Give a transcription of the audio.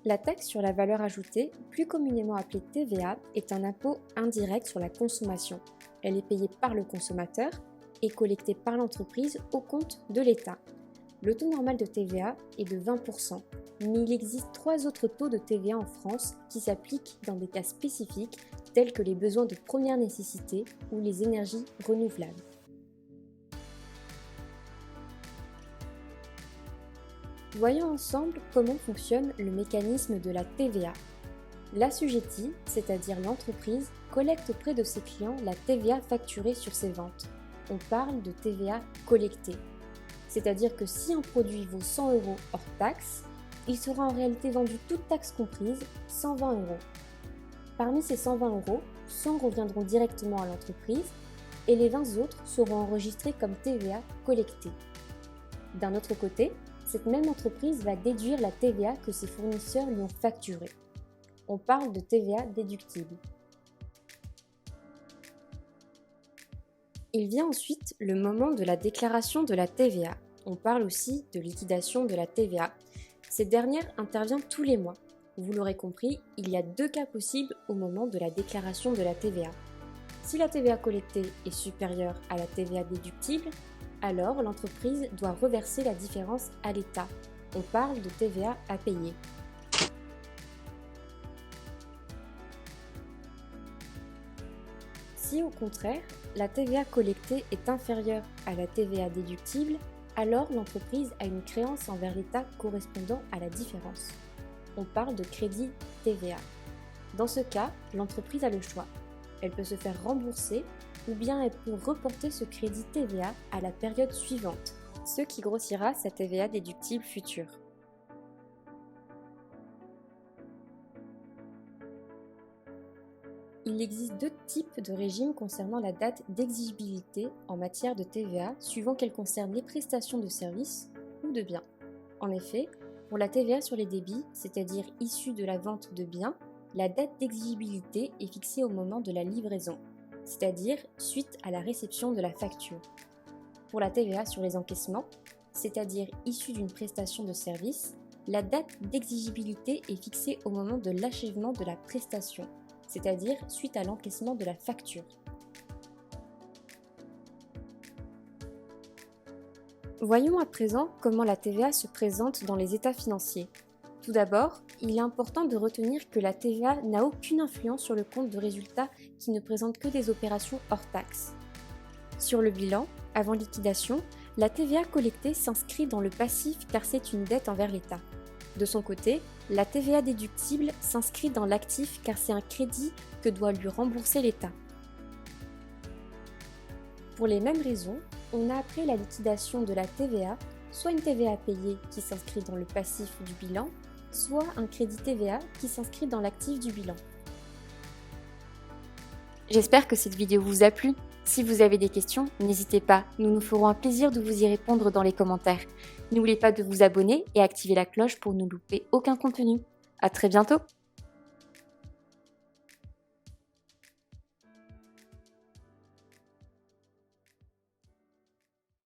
La taxe sur la valeur ajoutée, plus communément appelée TVA, est un impôt indirect sur la consommation. Elle est payée par le consommateur et collectée par l'entreprise au compte de l'État. Le taux normal de TVA est de 20%, mais il existe 3 autres taux de TVA en France qui s'appliquent dans des cas spécifiques tels que les besoins de première nécessité ou les énergies renouvelables. Voyons ensemble comment fonctionne le mécanisme de la TVA. L'assujetti, c'est-à-dire l'entreprise, collecte auprès de ses clients la TVA facturée sur ses ventes. On parle de TVA collectée. C'est-à-dire que si un produit vaut 100 € hors taxe, il sera en réalité vendu toute taxe comprise 120 €. Parmi ces 120 €, 100 reviendront directement à l'entreprise et les 20 autres seront enregistrés comme TVA collectée. D'un autre côté, cette même entreprise va déduire la TVA que ses fournisseurs lui ont facturée. On parle de TVA déductible. Il vient ensuite le moment de la déclaration de la TVA. On parle aussi de liquidation de la TVA. Cette dernière intervient tous les mois. Vous l'aurez compris, il y a 2 cas possibles au moment de la déclaration de la TVA. Si la TVA collectée est supérieure à la TVA déductible, alors l'entreprise doit reverser la différence à l'État. On parle de TVA à payer. Si au contraire, la TVA collectée est inférieure à la TVA déductible, alors l'entreprise a une créance envers l'État correspondant à la différence. On parle de crédit TVA. Dans ce cas, l'entreprise a le choix. Elle peut se faire rembourser ou bien elle peut reporter ce crédit TVA à la période suivante, ce qui grossira sa TVA déductible future. Il existe 2 types de régimes concernant la date d'exigibilité en matière de TVA suivant qu'elle concerne les prestations de services ou de biens. En effet, pour la TVA sur les débits, c'est-à-dire issue de la vente de biens, la date d'exigibilité est fixée au moment de la livraison, c'est-à-dire suite à la réception de la facture. Pour la TVA sur les encaissements, c'est-à-dire issue d'une prestation de service, la date d'exigibilité est fixée au moment de l'achèvement de la prestation, c'est-à-dire suite à l'encaissement de la facture. Voyons à présent comment la TVA se présente dans les états financiers. Tout d'abord, il est important de retenir que la TVA n'a aucune influence sur le compte de résultat qui ne présente que des opérations hors taxe. Sur le bilan, avant liquidation, la TVA collectée s'inscrit dans le passif car c'est une dette envers l'État. De son côté, la TVA déductible s'inscrit dans l'actif car c'est un crédit que doit lui rembourser l'État. Pour les mêmes raisons, on a après la liquidation de la TVA, soit une TVA payée qui s'inscrit dans le passif du bilan, soit un crédit TVA qui s'inscrit dans l'actif du bilan. J'espère que cette vidéo vous a plu. Si vous avez des questions, n'hésitez pas, nous nous ferons un plaisir de vous y répondre dans les commentaires. N'oubliez pas de vous abonner et activer la cloche pour ne louper aucun contenu. À très bientôt!